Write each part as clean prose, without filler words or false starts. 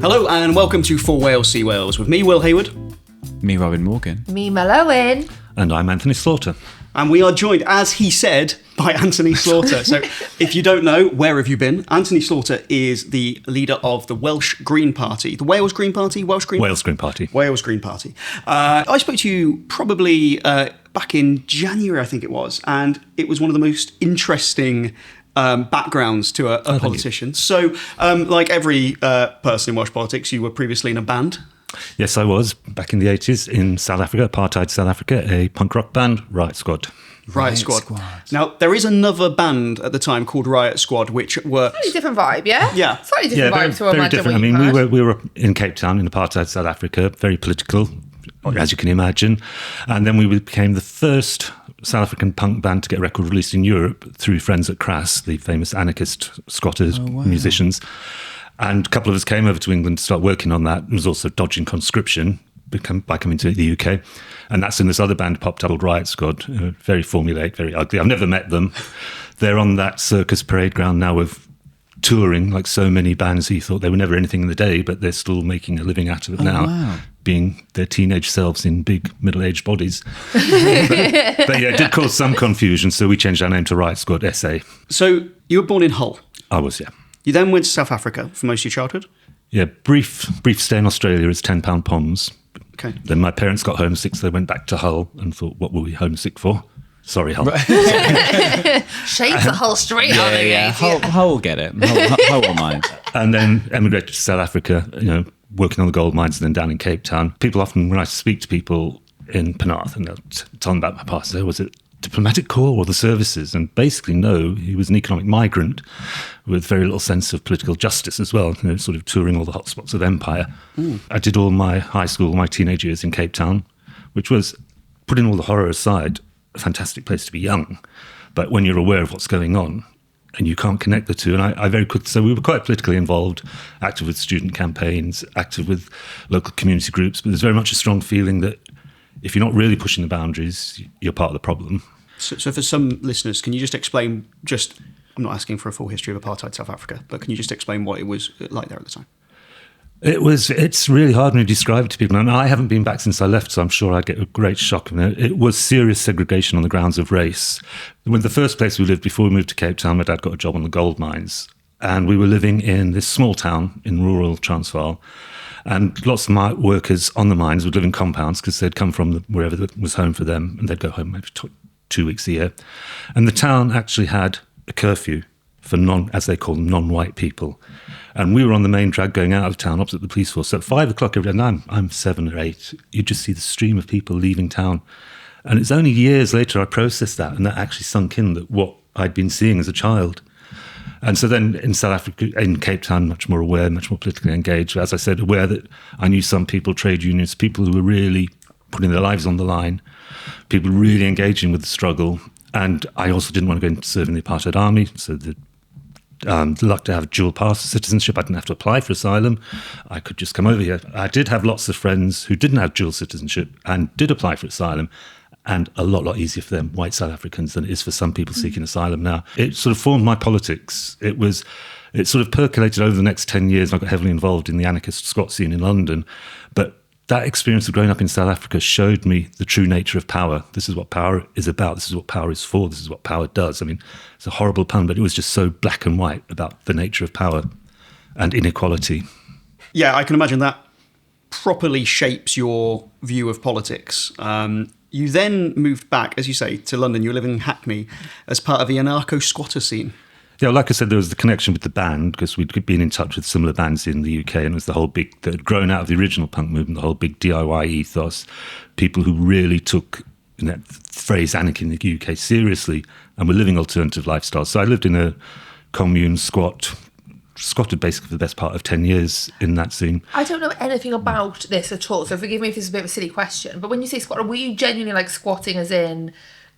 Hello and welcome to For Wales See Wales with me, Will Hayward. Me, Robin Morgan. Me, Mel Owen. And I'm Anthony Slaughter. And we are joined, as he said, by Anthony Slaughter. So if you don't know, where have you been? Anthony Slaughter is the leader of the Welsh Green Party. The Wales Green Party? Wales Green Party. Wales Green Party. I spoke to you probably back in January, I think it was, and it was one of the most interesting backgrounds to a politician. So, like every person in Welsh politics, you were previously in a band. Yes, I was, back in the 80s in South Africa, apartheid South Africa, a punk rock band, Riot Squad. Riot Squad. Now, there is another band at the time called Riot Squad, which were... Slightly different vibe, yeah? Yeah. Slightly different vibe to a very different. I mean, we were in Cape Town in apartheid South Africa, very political, as you can imagine. And then we became the first South African punk band to get a record released in Europe through friends at Crass, the famous anarchist Scottish musicians. And a couple of us came over to England to start working on that. It was also dodging conscription by coming to the UK. And that's when this other band popped up called Riot Squad. Very formulaic, very ugly. I've never met them. They're on that circus parade ground now of touring, like so many bands who thought they were never anything in the day, but they're still making a living out of it now, being their teenage selves in big middle-aged bodies. but yeah, it did cause some confusion, so we changed our name to Riot Squad SA. So you were born in Hull. I was, yeah. You then went to South Africa for most of your childhood? Yeah, brief stay in Australia as £10 Poms. Okay. Then my parents got homesick, so they went back to Hull and thought, what were we homesick for? Sorry, Hull. Shades of Hull straight out of it. Yeah, Hull will get it. Hull will mind. And then emigrated to South Africa, working on the gold mines and then down in Cape Town. People often, when I speak to people in Penarth, and they'll tell them about my past, was it diplomatic corps or the services? And basically, no, he was an economic migrant with very little sense of political justice as well, sort of touring all the hotspots of empire. I did all my high school, my teenage years in Cape Town, which was, putting all the horror aside, a fantastic place to be young. But when you're aware of what's going on and you can't connect the two, and I very quickly, so we were quite politically involved, active with student campaigns, active with local community groups, but there's very much a strong feeling that if you're not really pushing the boundaries, you're part of the problem. So for some listeners, can you just explain, I'm not asking for a full history of apartheid South Africa, but can you just explain what it was like there at the time? It's really hard when you describe it to people. And I haven't been back since I left, so I'm sure I'd get a great shock. It was serious segregation on the grounds of race. When the first place we lived before we moved to Cape Town, my dad got a job on the gold mines. And we were living in this small town in rural Transvaal. And lots of my workers on the mines would live in compounds because they'd come from wherever was home for them, and they'd go home maybe 2 weeks a year. And the town actually had a curfew for as they call them, non-white people. And we were on the main drag going out of town opposite the police force. So at 5 o'clock every day, and I'm 7 or 8, you just see the stream of people leaving town. And it's only years later I processed that, and that actually sunk in that what I'd been seeing as a child. And so then in South Africa, in Cape Town, much more aware, much more politically engaged. As I said, aware that I knew some people, trade unions, people who were really putting their lives on the line, people really engaging with the struggle. And I also didn't want to go and serve in the apartheid army. So the luck to have dual pass citizenship. I didn't have to apply for asylum. I could just come over here. I did have lots of friends who didn't have dual citizenship and did apply for asylum. And a lot easier for them, white South Africans, than it is for some people seeking asylum now. It sort of formed my politics. It sort of percolated over the next 10 years. I got heavily involved in the anarchist squat scene in London. But that experience of growing up in South Africa showed me the true nature of power. This is what power is about. This is what power is for. This is what power does. I mean, it's a horrible pun, but it was just so black and white about the nature of power and inequality. Yeah, I can imagine that properly shapes your view of politics. You then moved back, as you say, to London. You were living in Hackney as part of the anarcho-squatter scene. Yeah, like I said, there was the connection with the band because we'd been in touch with similar bands in the UK, and it was the whole that had grown out of the original punk movement, the whole big DIY ethos, people who really took that phrase anarchy in the UK seriously and were living alternative lifestyles. So I lived in a commune squatted basically for the best part of 10 years in that scene. I don't know anything about this at all, so forgive me if this is a bit of a silly question, but when you say squatter, were you genuinely squatting as in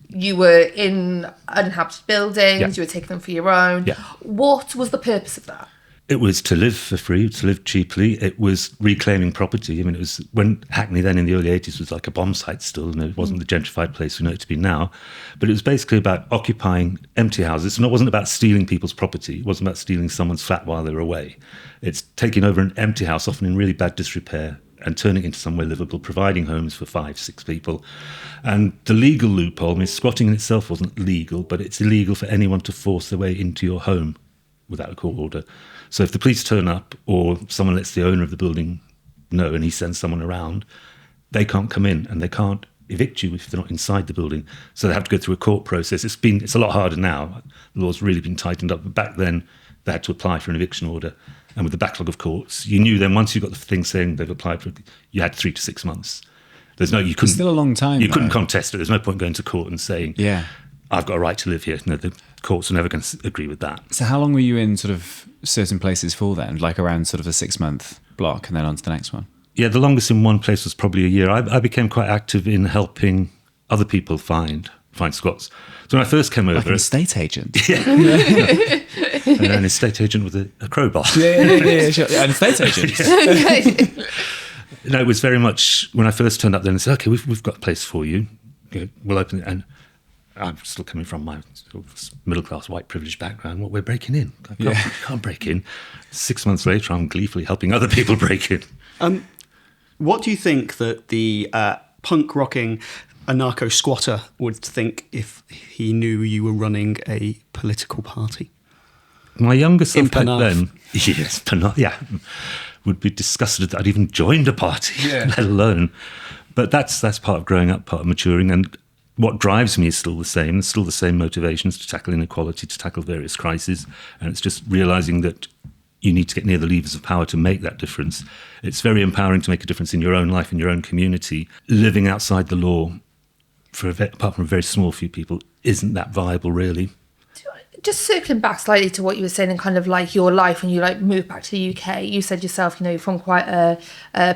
you were in uninhabited buildings, you were taking them for your own? Yeah. What was the purpose of that? It was to live for free, to live cheaply. It was reclaiming property. I mean, it was when Hackney then in the early 80s was like a bomb site still, and it wasn't the gentrified place we know it to be now. But it was basically about occupying empty houses. And it wasn't about stealing people's property. It wasn't about stealing someone's flat while they were away. It's taking over an empty house, often in really bad disrepair, and turning it into somewhere livable, providing homes for 5-6 people. And the legal loophole, I mean, squatting in itself wasn't legal, but it's illegal for anyone to force their way into your home without a court order. So if the police turn up or someone lets the owner of the building know and he sends someone around, they can't come in and they can't evict you if they're not inside the building. So they have to go through a court process. It's a lot harder now. The law's really been tightened up. But back then, they had to apply for an eviction order. And with the backlog of courts, you knew then once you got the thing saying they've applied for it, you had 3 to 6 months. You couldn't. It's still a long time. You couldn't contest it. There's no point going to court and saying, I've got a right to live here. No, the courts are never going to agree with that. So how long were you in sort of certain places for then? Like around sort of a 6-month block and then on to the next one? Yeah, the longest in one place was probably a year. I became quite active in helping other people find squats. So when I first came over... Like an estate agent? Yeah. And an estate agent with a crowbar. Yeah, sure. An estate agent. No, it was very much when I first turned up there and said, okay, we've got a place for you. We'll open it. And I'm still coming from my sort of middle-class white privileged background. What, we're breaking in? I can't break in. 6 months later, I'm gleefully helping other people break in. What do you think that the punk-rocking anarcho-squatter would think if he knew you were running a political party? My younger self back Penarth. then, yes, Penarth, yeah, would be disgusted that I'd even joined a party, let alone. But that's part of growing up, part of maturing, and what drives me is still the same. It's still the same motivations to tackle inequality, to tackle various crises, and it's just realising that you need to get near the levers of power to make that difference. It's very empowering to make a difference in your own life, in your own community. Living outside the law, apart from a very small few people, isn't that viable, really. Just circling back slightly to what you were saying and kind of like your life when you like moved back to the UK, you said yourself, you're from quite a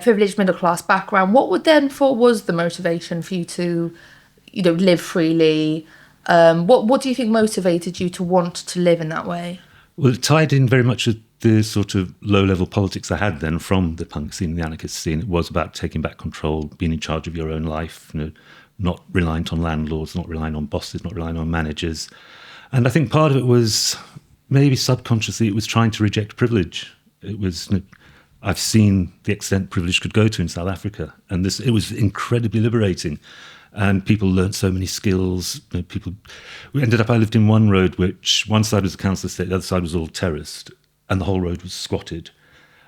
privileged middle class background. What was the motivation for you to, live freely? What do you think motivated you to want to live in that way? Well, it tied in very much with the sort of low-level politics I had then from the punk scene, the anarchist scene. It was about taking back control, being in charge of your own life, not reliant on landlords, not relying on bosses, not relying on managers. And I think part of it was maybe subconsciously it was trying to reject privilege. It was, I've seen the extent privilege could go to in South Africa, and it was incredibly liberating. And people learnt so many skills. I lived in one road which one side was a council estate, the other side was all terraced, and the whole road was squatted.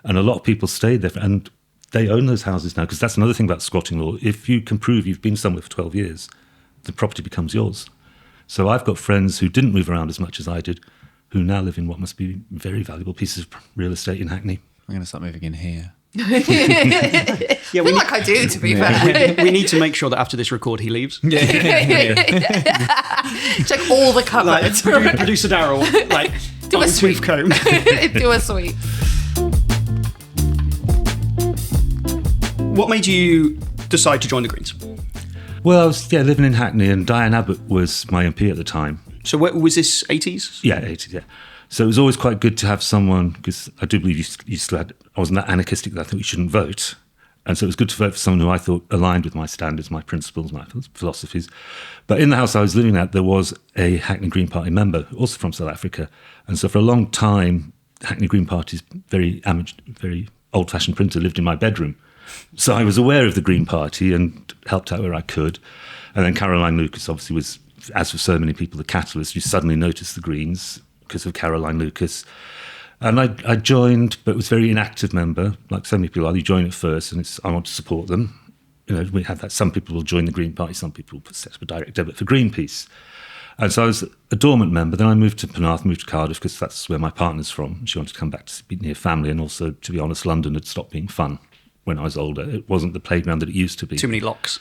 And a lot of people stayed there, and they own those houses now, because that's another thing about squatting law. If you can prove you've been somewhere for 12 years, the property becomes yours. So I've got friends who didn't move around as much as I did, who now live in what must be very valuable pieces of real estate in Hackney. I'm going to start moving in here. I do, to be fair. We need to make sure that after this record he leaves. Check all the cupboards. Producer Darryl, do a sweep. comb. Do a sweep. What made you decide to join the Greens? Well, I was living in Hackney, and Diane Abbott was my MP at the time. So was this 80s? Yeah, 80s, yeah. So it was always quite good to have someone, because I do believe you still had, I wasn't that anarchistic that I thought you shouldn't vote. And so it was good to vote for someone who I thought aligned with my standards, my principles, my philosophies. But in the house I was living at, there was a Hackney Green Party member, also from South Africa. And so for a long time, Hackney Green Party's very old-fashioned printer lived in my bedroom. So I was aware of the Green Party and helped out where I could. And then Caroline Lucas obviously was, as for so many people, the catalyst. You suddenly noticed the Greens because of Caroline Lucas. And I joined, but was a very inactive member, like so many people are. You join at first, and I want to support them. We have that. Some people will join the Green Party, some people will set up a direct debit for Greenpeace. And so I was a dormant member. Then I moved to Penarth, moved to Cardiff, because that's where my partner's from. She wanted to come back to be near family, and also, to be honest, London had stopped being fun when I was older. It wasn't the playground that it used to be. Too many locks.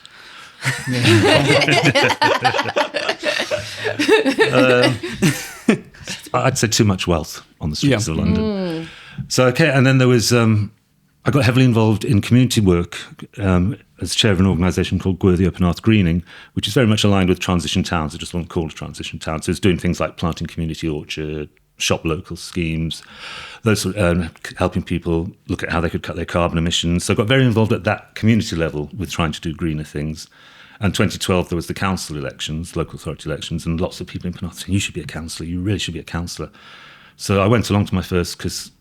I'd say too much wealth on the streets of London. So, and then there was, I got heavily involved in community work as chair of an organisation called Gwerthu Penarth Greening, which is very much aligned with transition towns. It just wasn't called a transition town. So it's doing things like planting community orchard, shop local schemes, those helping people look at how they could cut their carbon emissions. So I got very involved at that community level with trying to do greener things. And 2012, there was the council elections, local authority elections, and lots of people in Penarth saying, you should be a councillor, you really should be a councillor. So I went along to my first, because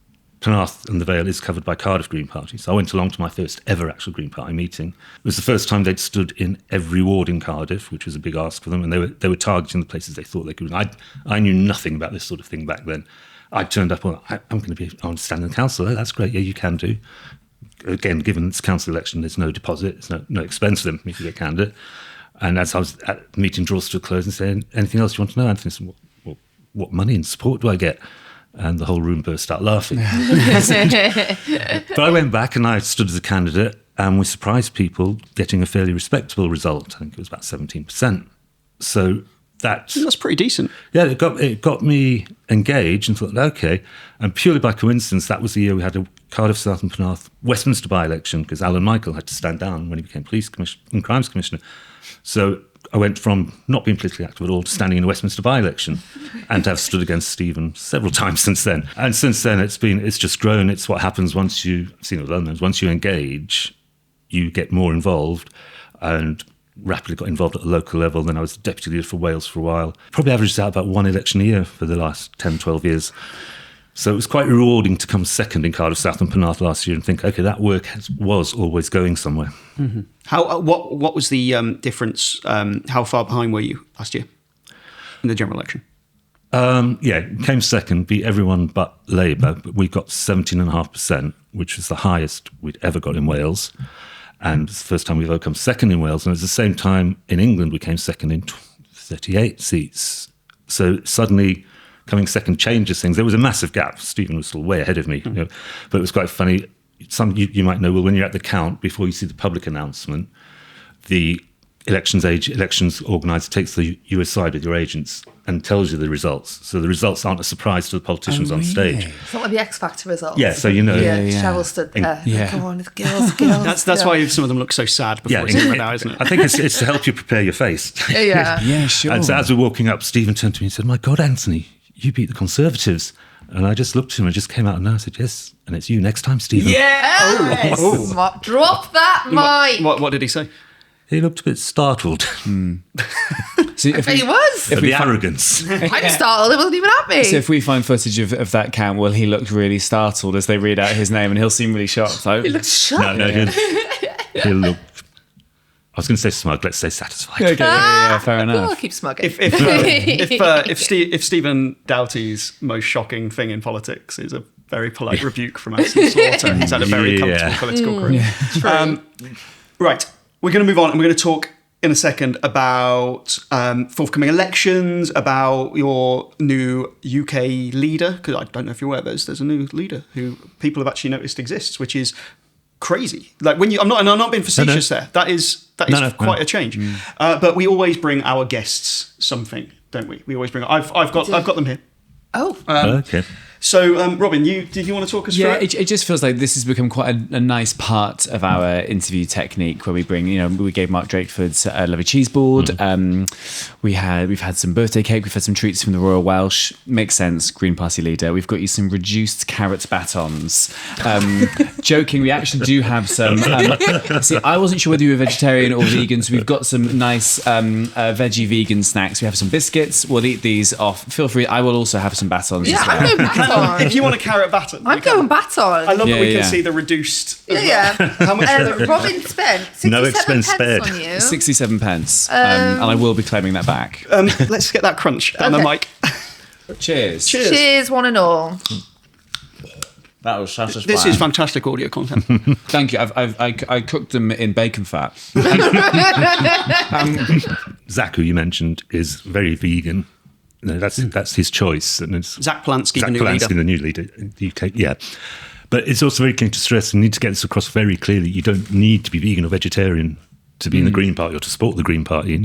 Penarth and the Vale is covered by Cardiff Green Party. So I went along to my first ever actual Green Party meeting. It was the first time they'd stood in every ward in Cardiff, which was a big ask for them, and they were targeting the places they thought they could. I knew nothing about this sort of thing back then. I turned up, I want to stand in the council. Oh, that's great, yeah, you can do. Again, given it's council election, there's no deposit, there's no expense for them if you get a candidate. And as I was at the meeting draws to a close and saying, anything else you want to know, Anthony? I said, what money and support do I get? And the whole room burst out laughing. But I went back and I stood as a candidate, and we surprised people getting a fairly respectable result. I think it was about 17%. So that's pretty decent. Yeah, it got me engaged and thought, okay. And purely by coincidence, that was the year we had a Cardiff South and Penarth Westminster by-election, because Alan Michael had to stand down when he became Police and Crimes Commissioner. So I went from not being politically active at all to standing in a Westminster by-election, and to have stood against Stephen several times since then. And since then, it's just grown. It's what happens once once you engage, you get more involved, and rapidly got involved at the local level. Then I was deputy leader for Wales for a while. Probably averaged out about one election a year for the last 10, 12 years. So it was quite rewarding to come second in Cardiff South and Penarth last year and think, okay, that work was always going somewhere. Mm-hmm. What was the difference? How far behind were you last year in the general election? Came second, beat everyone but Labour, but we got 17.5%, which was the highest we'd ever got in Wales. And it's the first time we've ever come second in Wales. And at the same time, in England, we came second in 38 seats. So suddenly coming second changes things. There was a massive gap. Stephen was still way ahead of me. But it was quite funny. You might know, well, when you're at the count, before you see the public announcement, the elections organiser takes the US side with your agents and tells you the results. So the results aren't a surprise to the politicians on stage. It's not like the X Factor results. Yeah, so you know. Yeah. Cheryl stood there. Yeah. Come on, the girls. That's why some of them look so sad before it's coming out, isn't it? I think it's to help you prepare your face. Yeah. Yeah, sure. And so as we're walking up, Stephen turned to me and said, my God, Anthony, you beat the Conservatives. And I just looked at him and just came out and I said, yes, and it's you next time, Stephen. Yeah. Drop that mic. What did he say? He looked a bit startled. So I bet he was. At the arrogance. I'm startled. It wasn't even at me. So if we find footage of that count, will he look really startled as they read out his name, and he'll seem really shocked? He looks shocked. No, he'll look. I was going to say smug. Let's say satisfied. Okay, yeah, fair enough. I'll keep smugging. If Stephen Doughty's most shocking thing in politics is a very polite rebuke from Alison Slaughter, he's had a very comfortable political career. Right, we're going to move on, and we're going to talk in a second about forthcoming elections, about your new UK leader, because I don't know if you're aware, there's a new leader who people have actually noticed exists, which is crazy. Like I'm not being facetious there. That is quite a change. But we always bring our guests something, don't we? We always bring. I've got them here. Oh. Okay. So, Robin, did you want to talk us through it? It just feels like this has become quite a nice part of our interview technique, where we bring, we gave Mark Drakeford a lovely cheese board. We've had some birthday cake. We've had some treats from the Royal Welsh. Makes sense, Green Party leader. We've got you some reduced carrot batons. Joking, we actually do have some. See, I wasn't sure whether you were vegetarian or vegan, so we've got some nice veggie vegan snacks. We have some biscuits. We'll eat these off. Feel free. I will also have some batons. Yeah, as well. I'm going baton. If you want a carrot baton, I'm going baton. I love that we can see the reduced. Yeah. How much? Robin spent 67 No expense spared. on you. 67 pence. And I will be claiming that back. Let's get that crunch down the mic. Cheers. Cheers, one and all. That was satisfying. This is fantastic audio content. Thank you. I cooked them in bacon fat. Zach, who you mentioned, is very vegan. No, that's his choice, and it's Zach Plansky, the new leader in the UK. Yeah, but it's also very keen to stress, and need to get this across very clearly. You don't need to be vegan or vegetarian to be in the Green Party or to support the Green Party.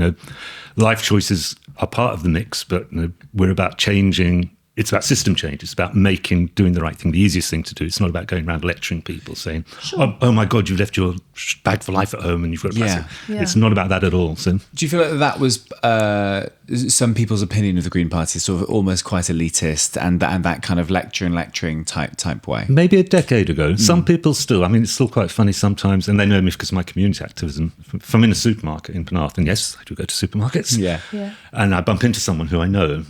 Life choices are part of the mix, but we're about changing It's about system change. It's about doing the right thing, the easiest thing to do. It's not about going around lecturing people saying, oh my God, you left your bag for life at home and you've got to pass it. Yeah. It's not about that at all. So, Do you feel like that was some people's opinion of the Green Party, sort of almost quite elitist and that kind of lecturing type way? maybe a decade ago, some people still, I mean, it's still quite funny sometimes, and they know me because of my community activism. If I'm in a supermarket in Penarth, and yes, I do go to supermarkets, Yeah. and I bump into someone who I know,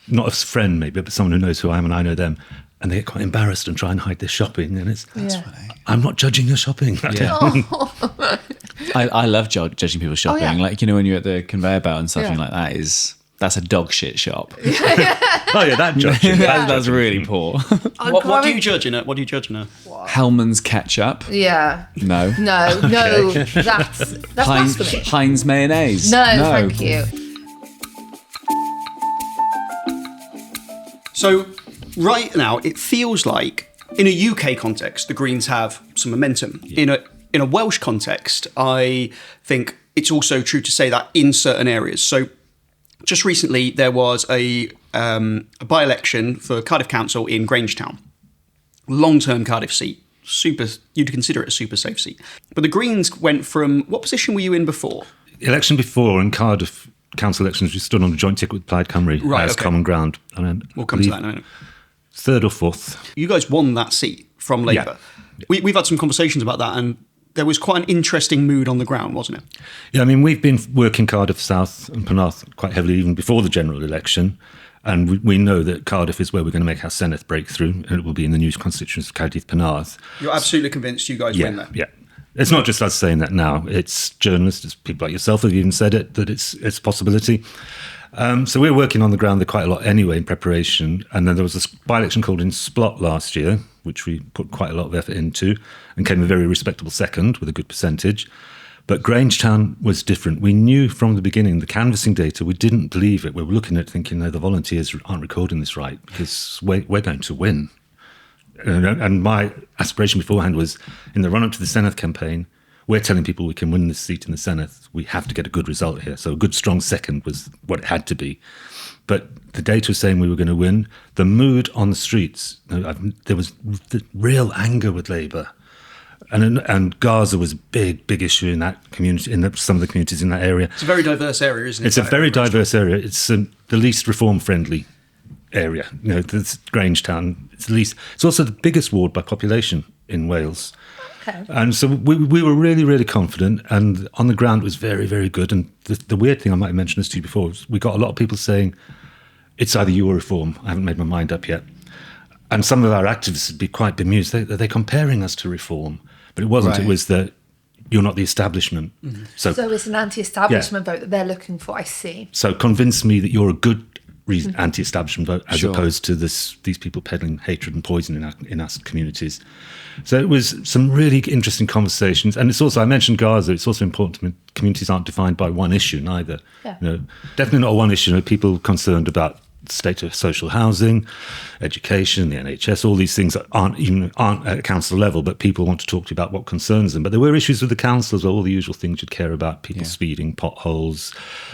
not a friend maybe, but someone who knows who I am and I know them, and they get quite embarrassed and try and hide their shopping, and I'm not judging your shopping. I love judging people's shopping. yeah. Like, when you're at the conveyor belt and something like that that's a dog shit shop. Oh yeah, that judging. That's really poor. What do you judge in it? What do you judge in it? Hellman's ketchup. Yeah. No. No, that's blasphemy. Heinz mayonnaise. No, thank you. So right now, it feels like in a UK context, the Greens have some momentum. In a Welsh context, I think it's also true to say that in certain areas. So just recently, there was a by-election for Cardiff Council in Grangetown. Long-term Cardiff seat. You'd consider it a super safe seat. But the Greens went from, what position were you in before? Election before in Cardiff council elections, we stood on a joint ticket with Plaid Cymru as common ground. And then We'll come to that in a minute. Third or fourth. You guys won that seat from Labour. Yeah. We've had some conversations about that, and there was quite an interesting mood on the ground, wasn't it? Yeah, I mean, we've been working Cardiff South and Penarth quite heavily even before the general election. And we know that Cardiff is where we're going to make our Senedd breakthrough, and it will be in the new constituency of Cardiff Penarth. You're absolutely convinced you guys win there? Yeah. It's not just us saying that now. It's journalists, it's people like yourself have even said it, that it's a possibility. So we're working on the ground there quite a lot anyway in preparation. And then there was a by-election called in Splot last year, which we put quite a lot of effort into and came a very respectable second with a good percentage. But Grangetown was different. We knew from the beginning, the canvassing data, we didn't believe it. We were looking at it thinking, no, the volunteers aren't recording this right because we're going to win. And my aspiration beforehand was, in the run-up to the Senedd campaign, we're telling people we can win this seat in the Senedd. We have to get a good result here. So a good, strong second was what it had to be. But the data was saying we were going to win. The mood on the streets, there was real anger with Labour. And Gaza was a big issue in that community, some of the communities in that area. It's a very diverse area, isn't it? It's a very diverse area. It's the least reform-friendly area. This Grangetown. It's also the biggest ward by population in Wales. Okay. And so we were really, really confident, and on the ground it was very, very good. And the weird thing, I might have mentioned this to you before, was we got a lot of people saying, it's either you or reform. I haven't made my mind up yet. And some of our activists would be quite bemused. They're comparing us to reform. But it wasn't. Right. It was that you're not the establishment. Mm-hmm. So it's an anti-establishment vote that they're looking for, I see. So convince me that you're a good anti-establishment vote as opposed to these people peddling hatred and poison in our communities. So it was some really interesting conversations. And it's also, I mentioned Gaza, it's also important to me, communities aren't defined by one issue neither. Yeah. Definitely not one issue. People concerned about the state of social housing, education, the NHS, all these things that aren't at council level, but people want to talk to you about what concerns them. But there were issues with the councils, all the usual things you'd care about, people speeding, potholes,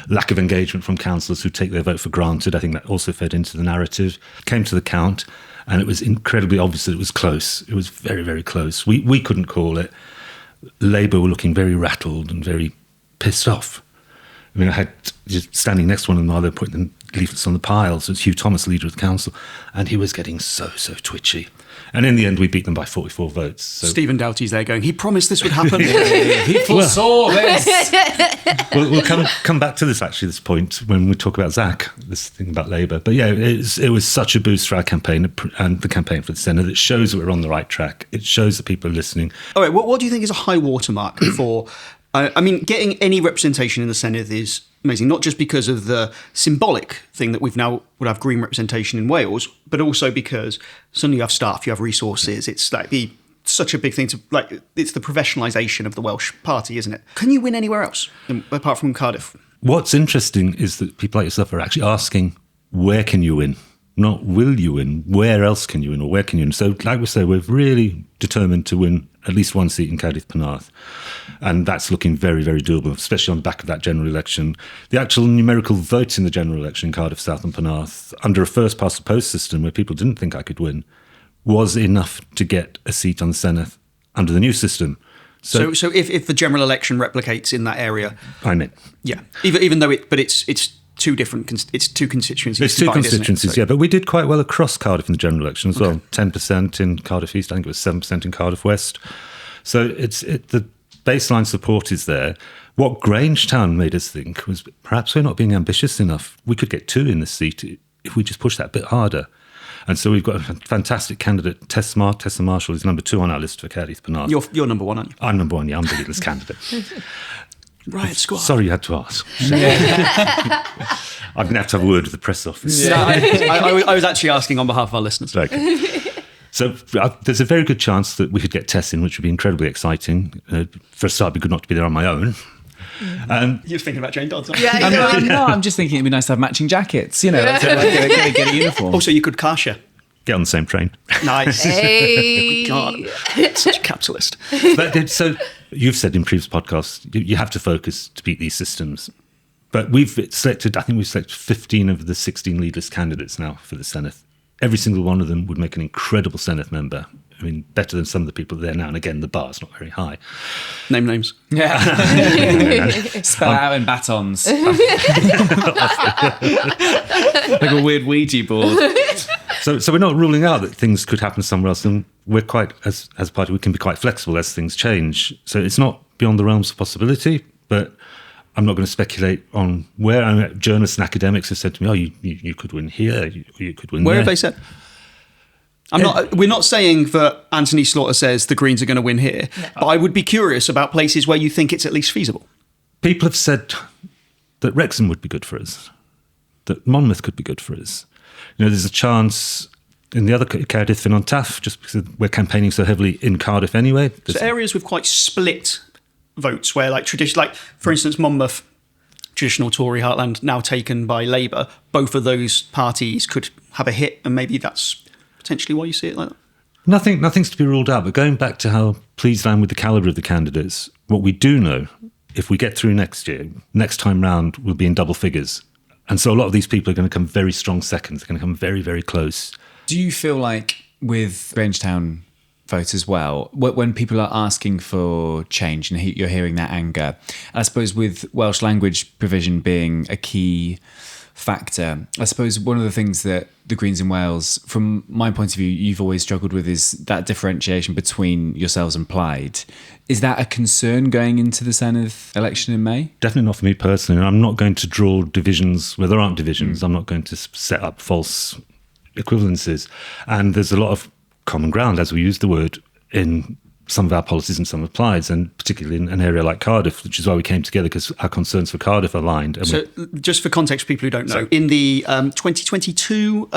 lack of engagement from councillors who take their vote for granted. I think that also fed into the narrative. Came to the count, and it was incredibly obvious that it was close. It was very, very close. We couldn't call it. Labour were looking very rattled and very pissed off. I mean, I had just standing next to one another, putting leaflets on the piles. It was Hugh Thomas, leader of the council, and he was getting so twitchy. And in the end, we beat them by 44 votes. So. Stephen Doughty's there going, he promised this would happen. He foresaw this. We'll come back to this, actually, this point, when we talk about Zach, this thing about Labour. But yeah, it was such a boost for our campaign and the campaign for the Senedd. It shows that we're on the right track. It shows that people are listening. All right, what do you think is a high watermark for... I mean, getting any representation in the Senedd is amazing, not just because of the symbolic thing that we've now would have Green representation in Wales, but also because suddenly you have staff, you have resources. It's such a big thing it's the professionalisation of the Welsh party, isn't it? Can you win anywhere else apart from Cardiff? What's interesting is that people like yourself are actually asking, where can you win? not will you win, where else can you win or where can you win? So like we say, we're really determined to win at least one seat in Cardiff Penarth. And that's looking very, very doable, especially on the back of that general election. The actual numerical votes in the general election in Cardiff South and Penarth, under a first past the post system where people didn't think I could win, was enough to get a seat on the Senedd under the new system. So if the general election replicates in that area, I'm in. Yeah, even though it's two different, it's two constituencies. It's two divided, constituencies, so. yeah, but we did quite well across Cardiff in the general election as well. 10% in Cardiff East, I think it was 7% in Cardiff West. So the baseline support is there. What Grangetown made us think was perhaps we're not being ambitious enough. We could get 2 in this seat if we just push that a bit harder. And so we've got a fantastic candidate, Tessa Marshall is number 2 on our list for Cardiff Penarth. You're number 1, aren't you? I'm number 1, yeah, I'm the leaderless candidate. Riot Squad. Sorry you had to ask. I'm going to have a word with the press office. Yeah. I was actually asking on behalf of our listeners. Okay. So there's a very good chance that we could get Tess in, which would be incredibly exciting. For a start, it'd be good not to be there on my own. You're thinking about Jane Dodds, aren't you? Yeah, No, I'm just thinking it'd be nice to have matching jackets, that's like, get a uniform. Also, you could car share. Get on the same train. Nice. Hey. God, such a capitalist. So you've said in previous podcasts, you have to focus to beat these systems. But we've selected 15 of the 16 leadless candidates now for the Senedd. Every single one of them would make an incredible Senedd member. I mean, better than some of the people there now. And again, the bar's not very high. Name names. Yeah. Spell out in batons. Like a weird Ouija board. So we're not ruling out that things could happen somewhere else. And we're quite, as a party, we can be quite flexible as things change. So it's not beyond the realms of possibility, but I'm not going to speculate on where. I mean, journalists and academics have said to me, "Oh, you could win here. You could win Where there." have they said? We're not saying that Anthony Slaughter says the Greens are going to win here, but I would be curious about places where you think it's at least feasible. People have said that Wrexham would be good for us, that Monmouth could be good for us. There's a chance in the other Cardiff and on Taff, just because we're campaigning so heavily in Cardiff anyway. So areas with quite split votes, where for instance, Monmouth, traditional Tory heartland, now taken by Labour, both of those parties could have a hit, and maybe that's potentially why you see it like that. Nothing's to be ruled out, but going back to how pleased I am with the calibre of the candidates, what we do know, if we get through next year, next time round, we'll be in double figures. And so a lot of these people are going to come very strong seconds. They're going to come very, very close. Do you feel like with Grangetown vote as well, when people are asking for change and you're hearing that anger, I suppose with Welsh language provision being a key factor, I suppose one of the things that the Greens in Wales, from my point of view, you've always struggled with is that differentiation between yourselves and Plaid. Is that a concern going into the Senedd election in May? Definitely not for me personally. I'm not going to draw divisions where there aren't divisions. I'm not going to set up false equivalences. And there's a lot of common ground, as we use the word, in some of our policies and some of Plaid's, and particularly in an area like Cardiff, which is why we came together, because our concerns for Cardiff aligned. And so just for context, people who don't know, in the 2022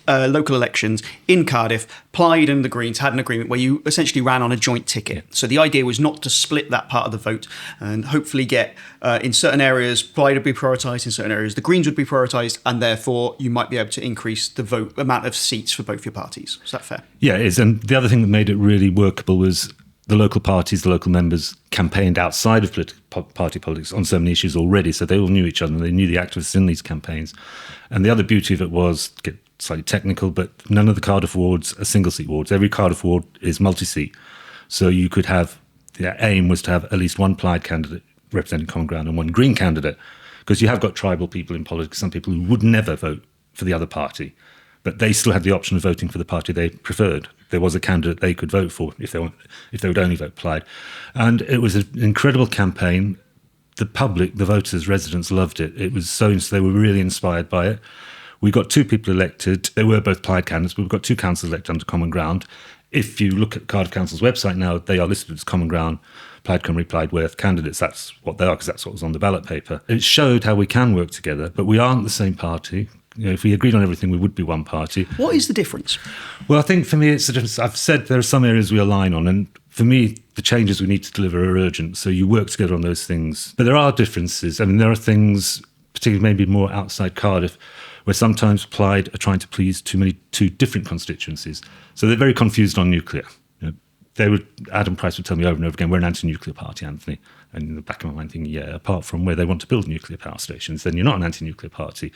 local elections in Cardiff, Plaid and the Greens had an agreement where you essentially ran on a joint ticket. So the idea was not to split that part of the vote and hopefully get, in certain areas, Plaid would be prioritised, in certain areas, the Greens would be prioritised, and therefore you might be able to increase the amount of seats for both your parties. Is that fair? Yeah, it is. And the other thing that made it really workable was the local parties, the local members campaigned outside of party politics on so many issues already, so they all knew each other and they knew the activists in these campaigns. And the other beauty of it was, get slightly technical, but none of the Cardiff wards are single-seat wards. Every Cardiff ward is multi-seat. So you could have, the aim was to have at least one Plaid candidate representing Common Ground and one Green candidate, because you have got tribal people in politics, some people who would never vote for the other party, but they still had the option of voting for the party they preferred. There was a candidate they could vote for if they would only vote Plaid. And it was an incredible campaign. The public, the voters, residents loved it. It was so they were really inspired by it. We got 2 people elected. They were both Plaid candidates, but we've got 2 councillors elected under Common Ground. If you look at Cardiff Council's website now, they are listed as Common Ground, Plaid Cymru, Plaid Worth candidates. That's what they are, because that's what was on the ballot paper. It showed how we can work together, but we aren't the same party. If we agreed on everything, we would be one party. What is the difference? Well, I think for me, it's the difference. I've said there are some areas we align on, and for me, the changes we need to deliver are urgent. So you work together on those things. But there are differences. I mean, there are things, particularly maybe more outside Cardiff, where sometimes Plaid are trying to please two different constituencies. So they're very confused on nuclear. Adam Price would tell me over and over again, we're an anti-nuclear party, Anthony. And in the back of my mind thinking, yeah, apart from where they want to build nuclear power stations, then you're not an anti-nuclear party.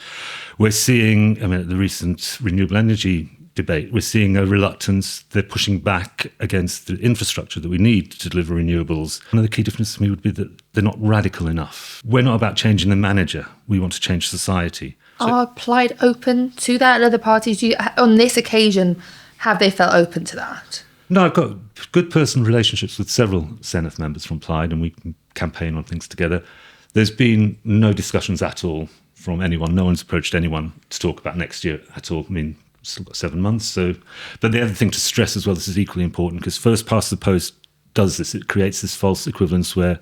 We're seeing, at the recent renewable energy debate, we're seeing a reluctance. They're pushing back against the infrastructure that we need to deliver renewables. One of the key differences to me would be that they're not radical enough. We're not about changing the manager. We want to change society. Are Plaid open to that? And other parties, on this occasion, have they felt open to that? No, I've got good personal relationships with several Senedd members from Plaid, and we can campaign on things together. There's been no discussions at all from anyone. No one's approached anyone to talk about next year at all. I mean, still got 7 months. So, but the other thing to stress as well, this is equally important, because first past the post does this. It creates this false equivalence where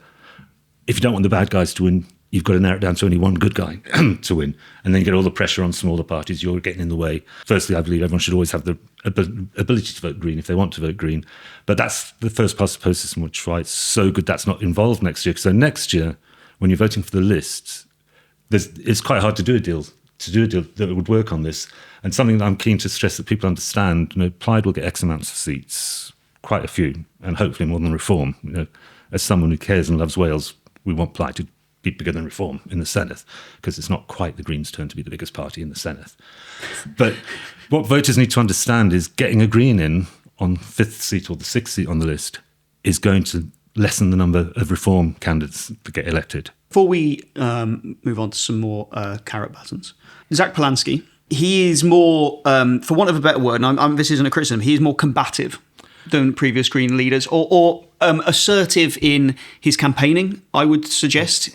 if you don't want the bad guys to win, you've got to narrow it down to only one good guy to win. And then you get all the pressure on smaller parties. You're getting in the way. Firstly, I believe everyone should always have the ability to vote Green if they want to vote Green. But that's the first past the post system, which is why it's so good that's not involved next year. So next year, when you're voting for the list, it's quite hard to do a deal that would work on this. And something that I'm keen to stress that people understand, Plaid will get X amounts of seats, quite a few, and hopefully more than Reform. As someone who cares and loves Wales, we want Plaid to be bigger than Reform in the Senedd, because it's not quite the Greens' turn to be the biggest party in the Senedd. But what voters need to understand is getting a Green in on 5th seat or the 6th seat on the list is going to lessen the number of Reform candidates that get elected. Before we move on to some more carrot buttons, Zach Polanski, he is more, for want of a better word, and this isn't a criticism, he is more combative than previous Green leaders, or assertive in his campaigning, I would suggest.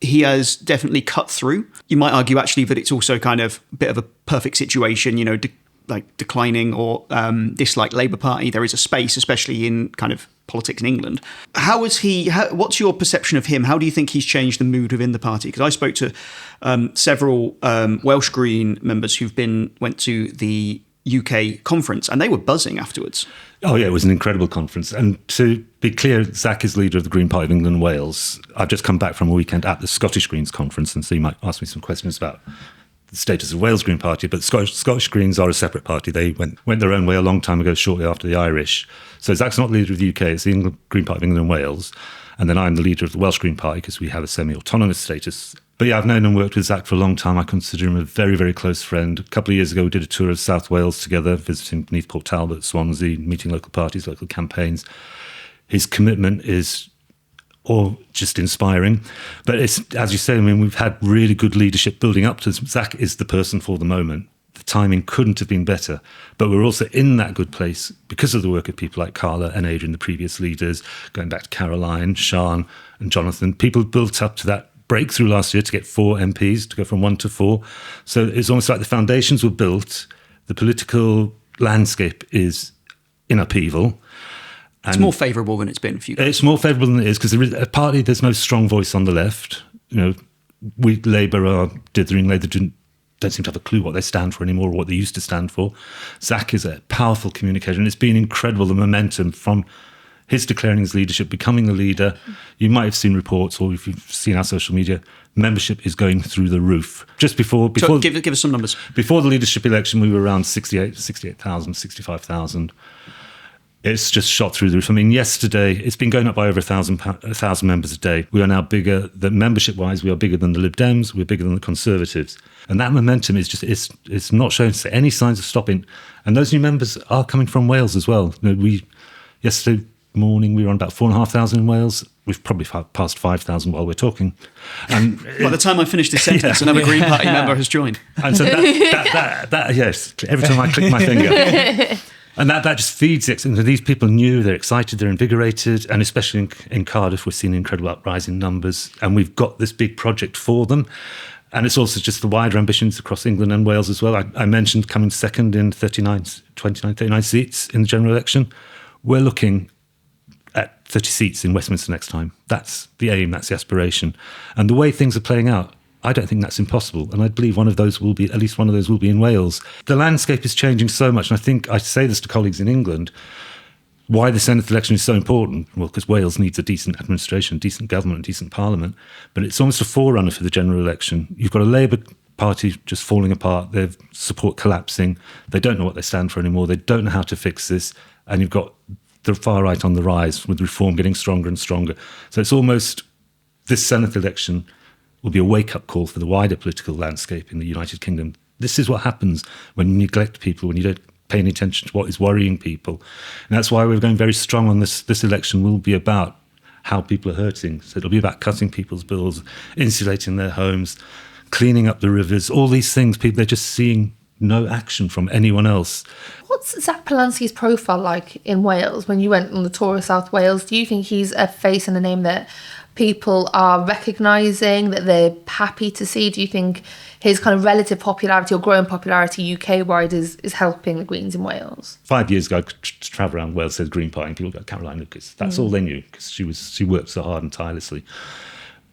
He has definitely cut through. You might argue actually that it's also kind of a bit of a perfect situation, like declining or dislike Labour Party. There is a space, especially in kind of politics in England. What's your perception of him? How do you think he's changed the mood within the party? Because I spoke to several Welsh Green members went to the UK conference, and they were buzzing afterwards. Oh, yeah, it was an incredible conference. And to be clear, Zach is leader of the Green Party of England and Wales. I've just come back from a weekend at the Scottish Greens conference, and so you might ask me some questions about the status of Wales Green Party, but Scottish Greens are a separate party. They went their own way a long time ago, shortly after the Irish. So Zach's not leader of the UK, it's the Green Party of England and Wales. And then I'm the leader of the Welsh Green Party because we have a semi-autonomous status. But yeah, I've known and worked with Zach for a long time. I consider him a very, very close friend. A couple of years ago, we did a tour of South Wales together, visiting beneath Port Talbot, Swansea, meeting local parties, local campaigns. His commitment is just inspiring. But it's, as you say, we've had really good leadership building up to this. Zach is the person for the moment. The timing couldn't have been better. But we're also in that good place because of the work of people like Carla and Adrian, the previous leaders, going back to Caroline, Sian and Jonathan. People built up to that breakthrough last year to get 4 MPs, to go from 1 to 4. So it's almost like the foundations were built. The political landscape is in upheaval. It's more favourable than it's been for you guys. It's more favourable than it is because partly there's no strong voice on the left. Labour are dithering. Labour don't seem to have a clue what they stand for anymore or what they used to stand for. Zach is a powerful communicator, and it's been incredible, the momentum from his declaring his leadership, becoming the leader. You might have seen reports, or if you've seen our social media, membership is going through the roof. Just before give us some numbers. Before the leadership election, we were around 68,000, 65,000. It's just shot through the roof. I mean, yesterday, it's been going up by over 1,000 members a day. We are now bigger, membership-wise, we are bigger than the Lib Dems, we're bigger than the Conservatives. And that momentum is it's not showing any signs of stopping. And those new members are coming from Wales as well. Yesterday morning, we were on about 4,500 in Wales. We've probably passed 5,000 while we're talking. And by the time I finish this sentence, another Green Party member has joined. And so that yes, every time I click my finger. And that just feeds it. And these people new, they're excited, they're invigorated. And especially in Cardiff, we're seeing incredible uprise in numbers. And we've got this big project for them. And it's also just the wider ambitions across England and Wales as well. I mentioned coming second in 39 seats in the general election. We're looking at 30 seats in Westminster next time. That's the aim, that's the aspiration. And the way things are playing out, I don't think that's impossible. And I believe at least one of those will be in Wales. The landscape is changing so much. And I think I say this to colleagues in England, why the Senedd election is so important. Well, because Wales needs a decent administration, decent government, decent parliament. But it's almost a forerunner for the general election. You've got a Labour party just falling apart, their support collapsing. They don't know what they stand for anymore. They don't know how to fix this. And you've got the far right on the rise with Reform getting stronger and stronger. So it's almost, this Senedd election will be a wake-up call for the wider political landscape in the United Kingdom. This is what happens when you neglect people, when you don't pay any attention to what is worrying people. And that's why we're going very strong on this. This election will be about how people are hurting. So it'll be about cutting people's bills, insulating their homes, cleaning up the rivers, all these things. People, they're just seeing no action from anyone else. What's Zach Polanski's profile like in Wales? When you went on the tour of South Wales, do you think he's a face and a name that people are recognising, that they're happy to see? Do you think his kind of relative popularity or growing popularity UK-wide is helping the Greens in Wales? 5 years ago, I could travel around Wales, said Green Party, and people go, Caroline Lucas. That's all they knew, because she worked so hard and tirelessly.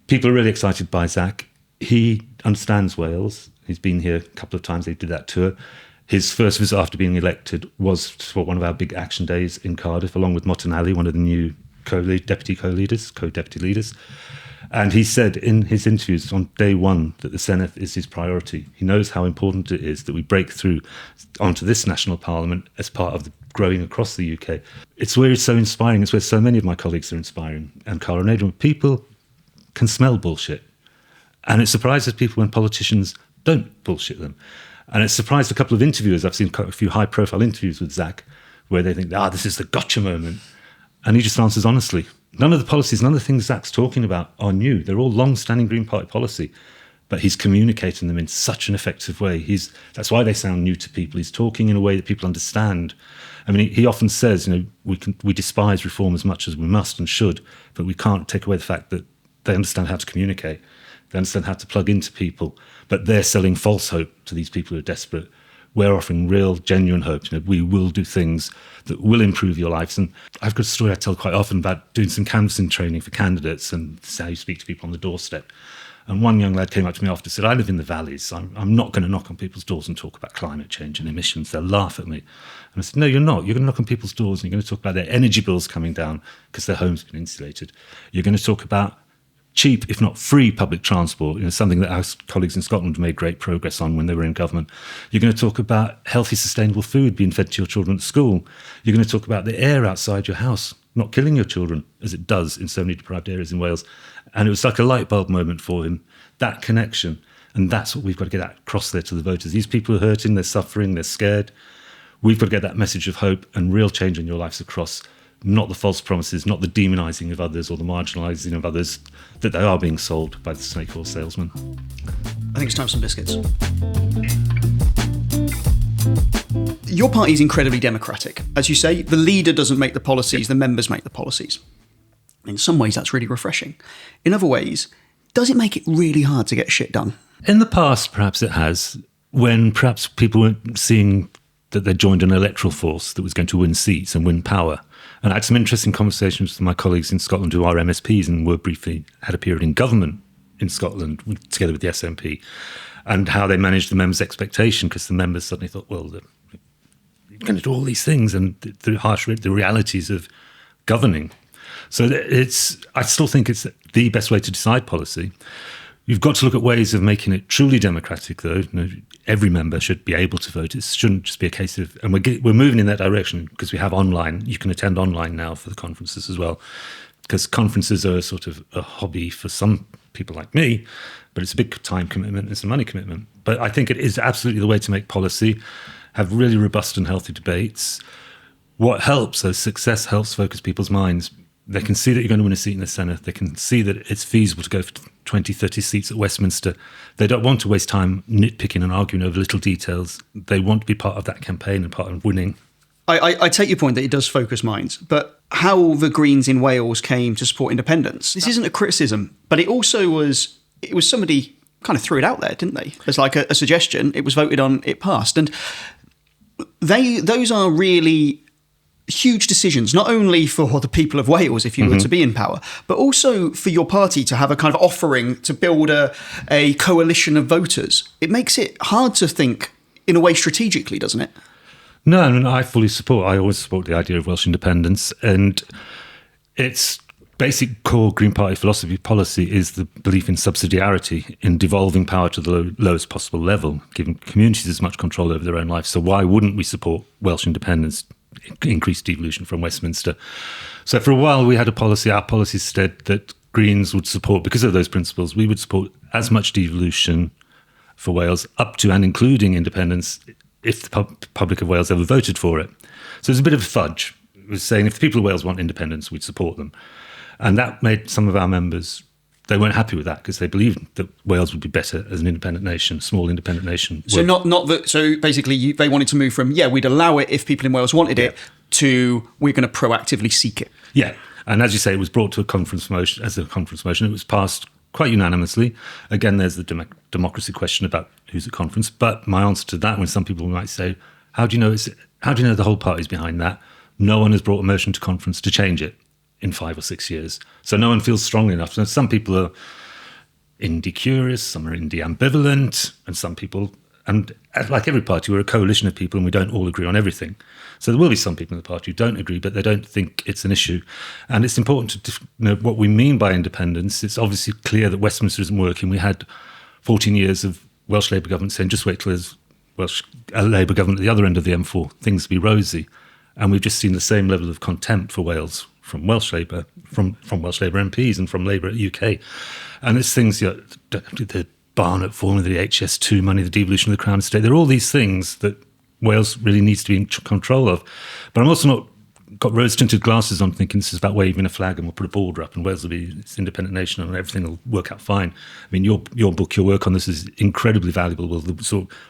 People are really excited by Zach. He understands Wales. He's been here a couple of times. They did that tour. His first visit after being elected was for one of our big action days in Cardiff, along with Motton Ali, one of the new co-deputy leaders. And he said in his interviews on day one that the Senedd is his priority. He knows how important it is that we break through onto this national parliament as part of the growing across the UK. It's where it's so inspiring. It's where so many of my colleagues are inspiring. And Cara Nadine, people can smell bullshit. And it surprises people when politicians don't bullshit them. And it surprised a couple of interviewers. I've seen quite a few high-profile interviews with Zach where they think, this is the gotcha moment. And he just answers honestly. None of the policies, none of the things Zach's talking about are new. They're all long-standing Green Party policy. But he's communicating them in such an effective way. That's why they sound new to people. He's talking in a way that people understand. I mean, he often says, we despise reform as much as we must and should, but we can't take away the fact that they understand how to communicate. They understand how to plug into people, but they're selling false hope to these people who are desperate. We're offering real, genuine hope. We will do things that will improve your lives. And I've got a story I tell quite often about doing some canvassing training for candidates, and this is how you speak to people on the doorstep. And one young lad came up to me after and said, I live in the valleys. I'm not going to knock on people's doors and talk about climate change and emissions. They'll laugh at me. And I said, no, you're not. You're going to knock on people's doors and you're going to talk about their energy bills coming down because their home's been insulated. You're going to talk about cheap, if not free, public transport, something that our colleagues in Scotland made great progress on when they were in government. You're going to talk about healthy, sustainable food being fed to your children at school. You're going to talk about the air outside your house not killing your children, as it does in so many deprived areas in Wales. And it was like a light bulb moment for him, that connection. And that's what we've got to get across there to the voters. These people are hurting, they're suffering, they're scared. We've got to get that message of hope and real change in your lives across, not the false promises, not the demonising of others or the marginalising of others that they are being sold by the snake oil salesman. I think it's time for some biscuits. Your party is incredibly democratic. As you say, the leader doesn't make the policies, the members make the policies. In some ways, that's really refreshing. In other ways, does it make it really hard to get shit done? In the past, perhaps it has, when perhaps people weren't seeing that they joined an electoral force that was going to win seats and win power. And I had some interesting conversations with my colleagues in Scotland who are MSPs and were briefly had a period in government in Scotland together with the SNP, and how they managed the members' expectation, because the members suddenly thought, well, they're going to do all these things, and the realities of governing. So I still think it's the best way to decide policy. You've got to look at ways of making it truly democratic, though. Every member should be able to vote. It shouldn't just be a case of, and we're moving in that direction because we have online. You can attend online now for the conferences as well, because conferences are sort of a hobby for some people like me, but it's a big time commitment, it's a money commitment. But I think it is absolutely the way to make policy, have really robust and healthy debates. What helps, so success helps focus people's minds. They can see that you're going to win a seat in the Senedd. They can see that it's feasible to go for 20, 30 seats at Westminster. They don't want to waste time nitpicking and arguing over little details. They want to be part of that campaign and part of winning. I take your point that it does focus minds, but how the Greens in Wales came to support independence, this isn't a criticism, but it also was somebody kind of threw it out there, didn't they? As like a suggestion, it was voted on, it passed. And those are really huge decisions, not only for the people of Wales, if you were to be in power, but also for your party to have a kind of offering to build a coalition of voters. It makes it hard to think in a way strategically, doesn't it? No, I always support the idea of Welsh independence. And it's basic core Green Party philosophy policy is the belief in subsidiarity, in devolving power to the lowest possible level, giving communities as much control over their own lives. So why wouldn't we support Welsh independence, increased devolution from Westminster? So for a while we had a policy, our policy said that Greens would support, because of those principles, we would support as much devolution for Wales up to and including independence if the public of Wales ever voted for it. So there's a bit of a fudge. It was saying if the people of Wales want independence, we'd support them. And that made some of our members, they weren't happy with that because they believed that Wales would be better as an independent nation, small independent nation. So not that. So basically, they wanted to move from we'd allow it if people in Wales wanted it to we're going to proactively seek it. Yeah, and as you say, it was brought to a conference motion as a conference motion. It was passed quite unanimously. Again, there's the democracy question about who's at conference. But my answer to that, when some people might say, "How do you know the whole party's behind that?" No one has brought a motion to conference to change it in 5 or 6 years. So no one feels strongly enough. So some people are indie curious, some are indie ambivalent, and some people, and like every party, we're a coalition of people and we don't all agree on everything. So there will be some people in the party who don't agree, but they don't think it's an issue. And it's important to know what we mean by independence. It's obviously clear that Westminster isn't working. We had 14 years of Welsh Labour government saying, just wait till there's Welsh Labour government at the other end of the M4, things will be rosy. And we've just seen the same level of contempt for Wales from Welsh Labour, from Welsh Labour MPs and from Labour at UK. And it's things, the Barnett formula, the HS2 money, the devolution of the Crown Estate, there are all these things that Wales really needs to be in control of. But I'm also not got rose-tinted glasses on thinking this is about waving a flag and we'll put a border up and Wales will be its independent nation and everything will work out fine. I mean, your book, your work on this is incredibly valuable. Well,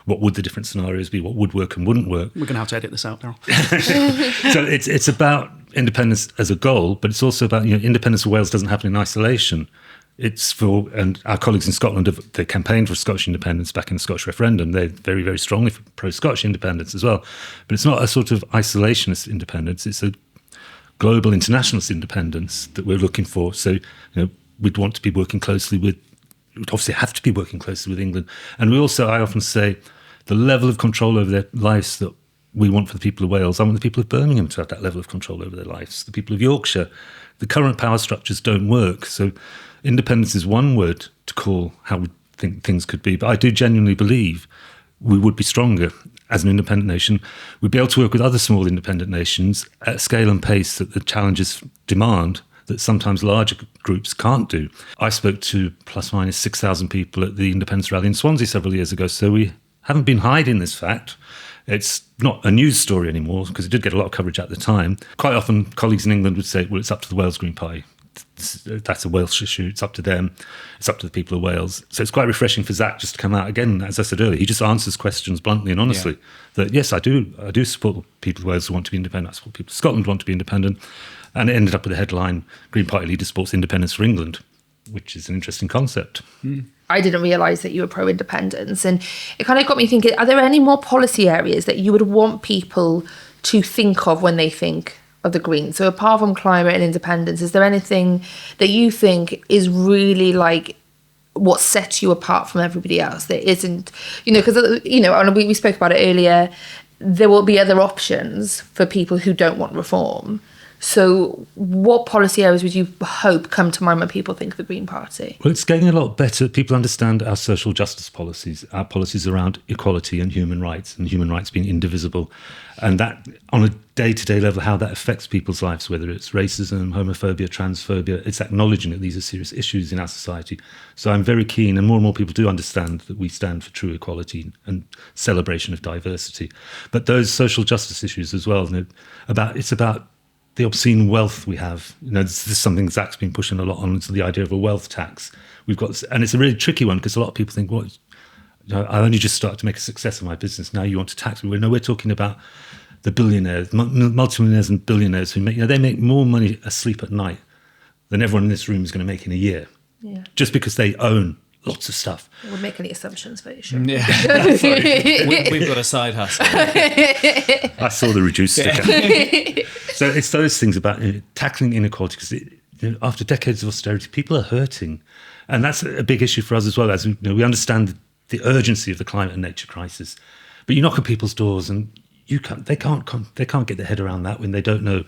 what would the different scenarios be? What would work and wouldn't work? We're going to have to edit this out now. So it's about independence as a goal, but it's also about, independence of Wales doesn't happen in isolation. It's for, and our colleagues in Scotland, they campaigned for Scottish independence back in the Scottish referendum. They're very, very strongly for pro-Scottish independence as well. But it's not a sort of isolationist independence. It's a global internationalist independence that we're looking for. So, we'd want to be working closely we'd obviously have to be working closely with England. And we also, I often say, the level of control over their lives that we want for the people of Wales, I want the people of Birmingham to have that level of control over their lives. The people of Yorkshire, the current power structures don't work. So independence is one word to call how we think things could be. But I do genuinely believe we would be stronger as an independent nation. We'd be able to work with other small independent nations at a scale and pace that the challenges demand that sometimes larger groups can't do. I spoke to plus minus 6,000 people at the Independence Rally in Swansea several years ago, so we haven't been hiding this fact. It's not a news story anymore because it did get a lot of coverage at the time. Quite often colleagues in England would say, well, it's up to the Wales Green Party. That's a Welsh issue. It's up to them. It's up to the people of Wales. So it's quite refreshing for Zach just to come out again. As I said earlier, he just answers questions bluntly and honestly. Yeah. That yes, I do support people of Wales who want to be independent. I support people of Scotland who want to be independent. And it ended up with a headline: Green Party leader supports independence for England, which is an interesting concept. I didn't realise that you were pro-independence, and it kind of got me thinking: are there any more policy areas that you would want people to think of when they think of the Greens? So apart from climate and independence, is there anything that you think is really like what sets you apart from everybody else that isn't, because, and we spoke about it earlier, there will be other options for people who don't want reform. So what policy areas would you hope come to mind when people think of the Green Party? Well, it's getting a lot better. People understand our social justice policies, our policies around equality and human rights being indivisible. And that, on a day-to-day level, how that affects people's lives, whether it's racism, homophobia, transphobia, it's acknowledging that these are serious issues in our society. So I'm very keen, and more people do understand that we stand for true equality and celebration of diversity. But those social justice issues as well, it's about the obscene wealth we have. This is something Zach's been pushing a lot on, to the idea of a wealth tax. And it's a really tricky one because a lot of people think, I only just started to make a success of my business. Now you want to tax me? No, we're talking about the billionaires, multimillionaires and billionaires who they make more money asleep at night than everyone in this room is going to make in a year. Yeah. Just because they own lots of stuff. I wouldn't make any assumptions, but sure. Yeah. We've got a side hustle. I saw the reduced sticker. So it's those things about tackling inequality, because after decades of austerity, people are hurting. And that's a big issue for us as well. As we understand the urgency of the climate and nature crisis. But you knock at people's doors and they can't get their head around that when they don't know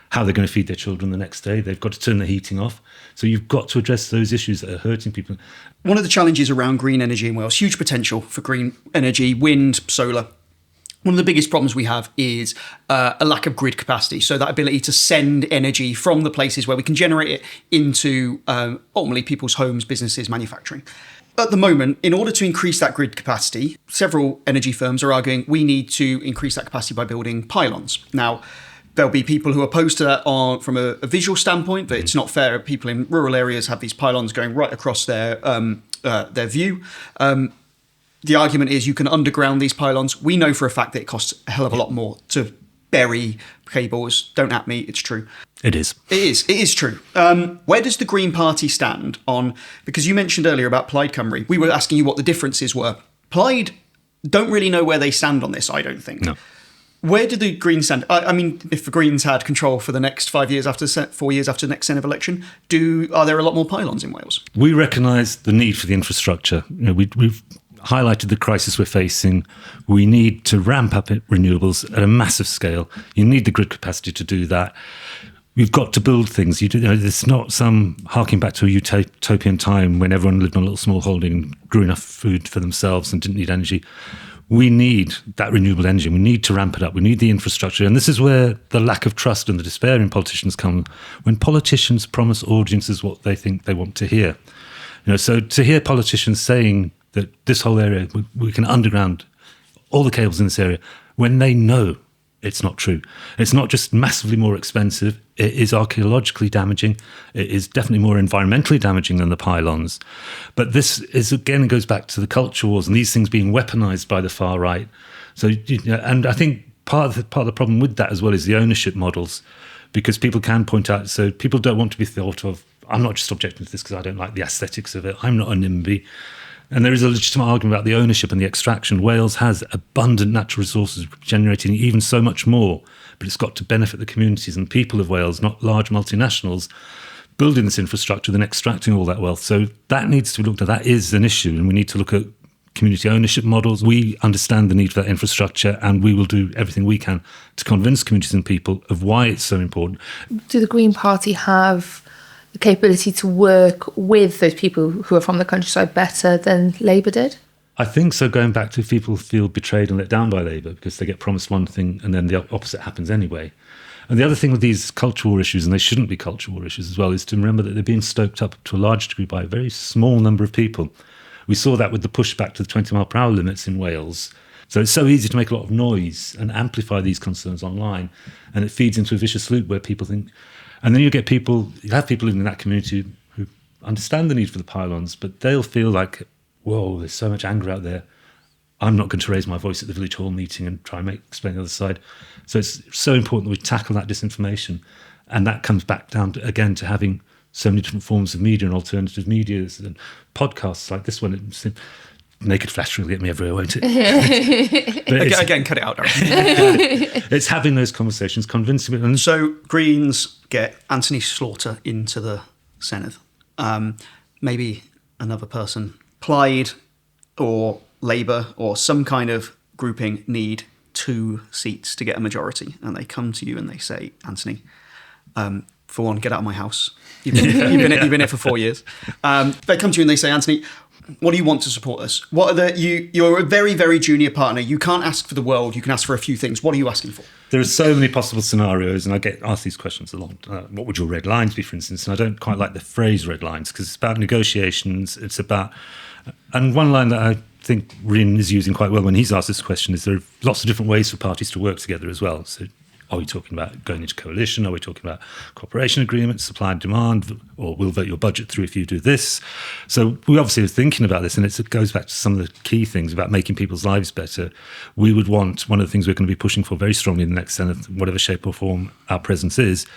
how they're going to feed their children the next day. They've got to turn the heating off. So you've got to address those issues that are hurting people. One of the challenges around green energy in Wales, huge potential for green energy, wind, solar. One of the biggest problems we have is a lack of grid capacity. So that ability to send energy from the places where we can generate it into ultimately people's homes, businesses, manufacturing. At the moment, in order to increase that grid capacity, several energy firms are arguing we need to increase that capacity by building pylons. Now, there'll be people who are opposed to that from a visual standpoint, that it's not fair. People in rural areas have these pylons going right across their view. The argument is you can underground these pylons. We know for a fact that it costs a hell of a lot more to bury cables. Don't at me, it's true. It is. It is true. Where does the Green Party stand on, because you mentioned earlier about Plaid Cymru, we were asking you what the differences were. Plaid don't really know where they stand on this, I don't think. No. Where do the Greens stand? I mean, if the Greens had control for the next 4 years after the next Senedd election, are there a lot more pylons in Wales? We recognise the need for the infrastructure. We've highlighted the crisis we're facing. We need to ramp up renewables at a massive scale. You need the grid capacity to do that. We've got to build things. It's not some harking back to a utopian time when everyone lived on a little small holding and grew enough food for themselves and didn't need energy. We need that renewable energy. We need to ramp it up. We need the infrastructure. And this is where the lack of trust and the despair in politicians come, when politicians promise audiences what they think they want to hear. So to hear politicians saying that this whole area, we can underground all the cables in this area, when they know it's not true. It's not just massively more expensive, it is archaeologically damaging, it is definitely more environmentally damaging than the pylons. But this is, again, it goes back to the culture wars and these things being weaponized by the far right. So, and I think part of the problem with that as well is the ownership models, because people can point out, so people don't want to be thought of, I'm not just objecting to this because I don't like the aesthetics of it, I'm not a NIMBY. And there is a legitimate argument about the ownership and the extraction. Wales has abundant natural resources, generating even so much more, but it's got to benefit the communities and people of Wales, not large multinationals, building this infrastructure, then extracting all that wealth. So that needs to be looked at. That is an issue, and we need to look at community ownership models. We understand the need for that infrastructure, and we will do everything we can to convince communities and people of why it's so important. Do the Green Party have the capability to work with those people who are from the countryside better than Labour did? I think so, going back to people feel betrayed and let down by Labour because they get promised one thing and then the opposite happens anyway. And the other thing with these cultural issues, and they shouldn't be cultural issues as well, is to remember that they're being stoked up to a large degree by a very small number of people. We saw that with the pushback to the 20-mile-per-hour limits in Wales. So it's so easy to make a lot of noise and amplify these concerns online, and it feeds into a vicious loop where people think... And then you have people living in that community who understand the need for the pylons, but they'll feel like, whoa, there's so much anger out there. I'm not going to raise my voice at the village hall meeting and try and explain the other side. So it's so important that we tackle that disinformation. And that comes back down, again, to having so many different forms of media and alternative medias and podcasts like this one. Naked Flash will get me everywhere, won't it? Again, cut it out, Darren. It's having those conversations, convincing them. And so Greens get Anthony Slaughter into the Senedd. Maybe another person, Plaid or Labour or some kind of grouping, need 2 seats to get a majority. And they come to you and they say, Anthony, for one, get out of my house. You've been here for 4 years. They come to you and they say, Anthony, what do you want to support us? You're a very, very junior partner. You can't ask for the world. You can ask for a few things. What are you asking for? There are so many possible scenarios, and I get asked these questions a lot. What would your red lines be, for instance? And I don't quite like the phrase red lines because it's about negotiations. It's about... And one line that I think Rin is using quite well when he's asked this question is there are lots of different ways for parties to work together as well. So are we talking about going into coalition? Are we talking about cooperation agreements, supply and demand, or we'll vote your budget through if you do this? So we obviously are thinking about this, and it goes back to some of the key things about making people's lives better. We would want, one of the things we're going to be pushing for very strongly in the next Senedd, whatever shape or form our presence is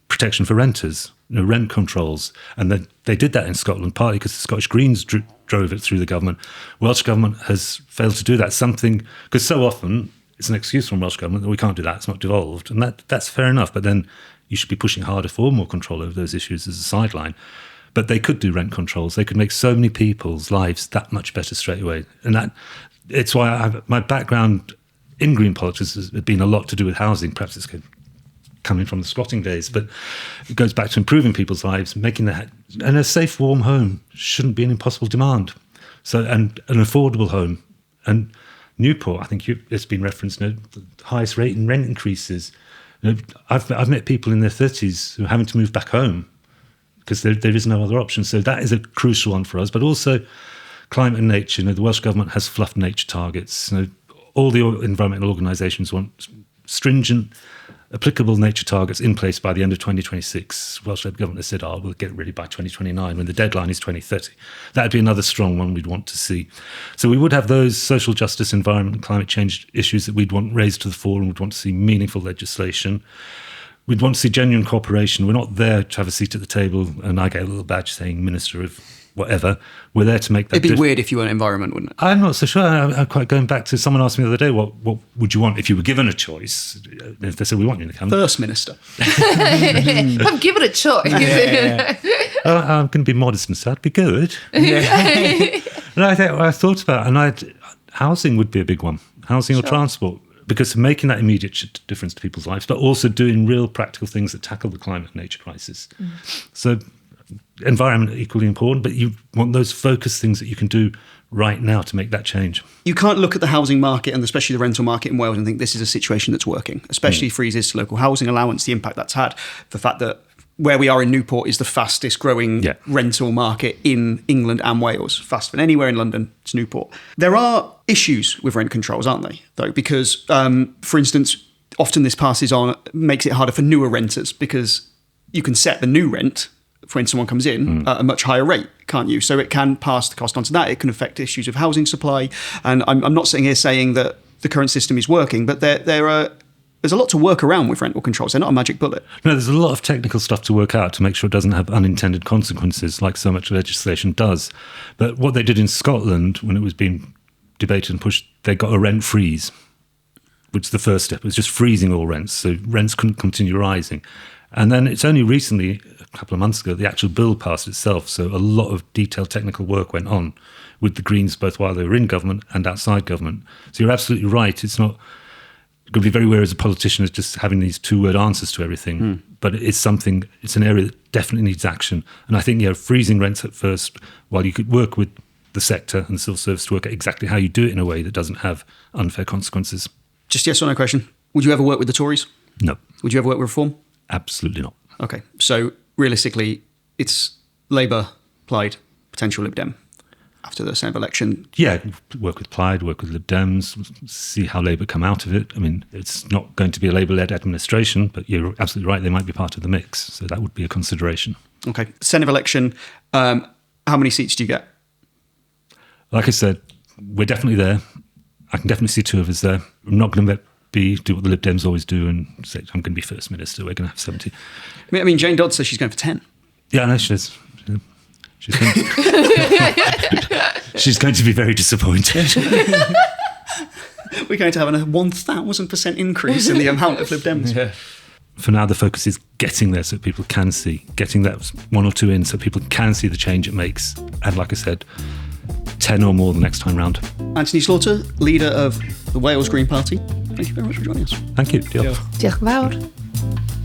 protection for renters, rent controls. And they did that in Scotland, partly because the Scottish Greens drove it through the government. Welsh government has failed to do that. Something, because so often... it's an excuse from Welsh government that we can't do that, it's not devolved. And that's fair enough, but then you should be pushing harder for more control over those issues as a sideline. But they could do rent controls. They could make so many people's lives that much better straight away. And it's why my background in green politics has been a lot to do with housing. Perhaps it's coming from the squatting days, but it goes back to improving people's lives, making that, and a safe, warm home shouldn't be an impossible demand. So, and an affordable home. And Newport, I think it's been referenced, the highest rate in rent increases. I've met people in their 30s who are having to move back home because there is no other option. So that is a crucial one for us. But also climate and nature. The Welsh Government has fluffed nature targets. All the environmental organisations want stringent, applicable nature targets in place by the end of 2026. Welsh Labour Government has said, we'll get ready by 2029 when the deadline is 2030. That would be another strong one we'd want to see. So we would have those social justice, environment and climate change issues that we'd want raised to the fore, and we'd want to see meaningful legislation. We'd want to see genuine cooperation. We're not there to have a seat at the table and I get a little badge saying Minister of whatever. We're there to make that. It'd be weird if you weren't environment, wouldn't it? I'm not so sure. I'm quite going back to someone asked me the other day, what would you want if you were given a choice? If they said, we want you in the cabinet. First Minister. I'm given a choice. I'm going to be modest and say, that'd be good. And I thought about it, and housing would be a big one. Housing or transport. Because of making that immediate difference to people's lives, but also doing real practical things that tackle the climate and nature crisis. So environment equally important, but you want those focused things that you can do right now to make that change. You can't look at the housing market and especially the rental market in Wales and think this is a situation that's working, especially freezes to local housing allowance, the impact that's had, the fact that where we are in Newport is the fastest growing rental market in England and Wales, faster than anywhere in London, it's Newport. There are issues with rent controls, aren't they, though? Because, for instance, often this makes it harder for newer renters because you can set the new rent when someone comes in at a much higher rate, can't you? So it can pass the cost on to that. It can affect issues of housing supply. And I'm not sitting here saying that the current system is working, but there's a lot to work around with rental controls. They're not a magic bullet. No, there's a lot of technical stuff to work out to make sure it doesn't have unintended consequences like so much legislation does. But what they did in Scotland, when it was being debated and pushed, they got a rent freeze, which is the first step. It was just freezing all rents, so rents couldn't continue rising. And then it's only recently, a couple of months ago, the actual bill passed itself. So a lot of detailed technical work went on with the Greens, both while they were in government and outside government. So you're absolutely right. It's not going to be very wary as a politician as just having these two-word answers to everything. But it's an area that definitely needs action. And I think, freezing rents at first, while you could work with the sector and the civil service to work out exactly how you do it in a way that doesn't have unfair consequences. Just yes or no question. Would you ever work with the Tories? No. Would you ever work with Reform? Absolutely not. Okay. So realistically, it's Labour, Plaid, potential Lib Dem after the Senedd election. Yeah, work with Plaid, work with Lib Dems, see how Labour come out of it. I mean, it's not going to be a Labour-led administration, but you're absolutely right, they might be part of the mix. So that would be a consideration. Okay. Senedd election, how many seats do you get? Like I said, we're definitely there. I can definitely see two of us there. I'm not going to do what the Lib Dems always do and say, I'm going to be First Minister, we're going to have 70. I mean, Jane Dodd says she's going for 10. Yeah, I know she is. She's going to be very disappointed. We're going to have a 1,000% increase in the amount of Lib Dems. Yeah. For now, the focus is getting there so people can see, getting that one or two in so people can see the change it makes. And like I said, 10 or more the next time round. Anthony Slaughter, leader of the Wales Green Party. Thank you very much for joining us. Thank you. Diolch. Diolch yn fawr.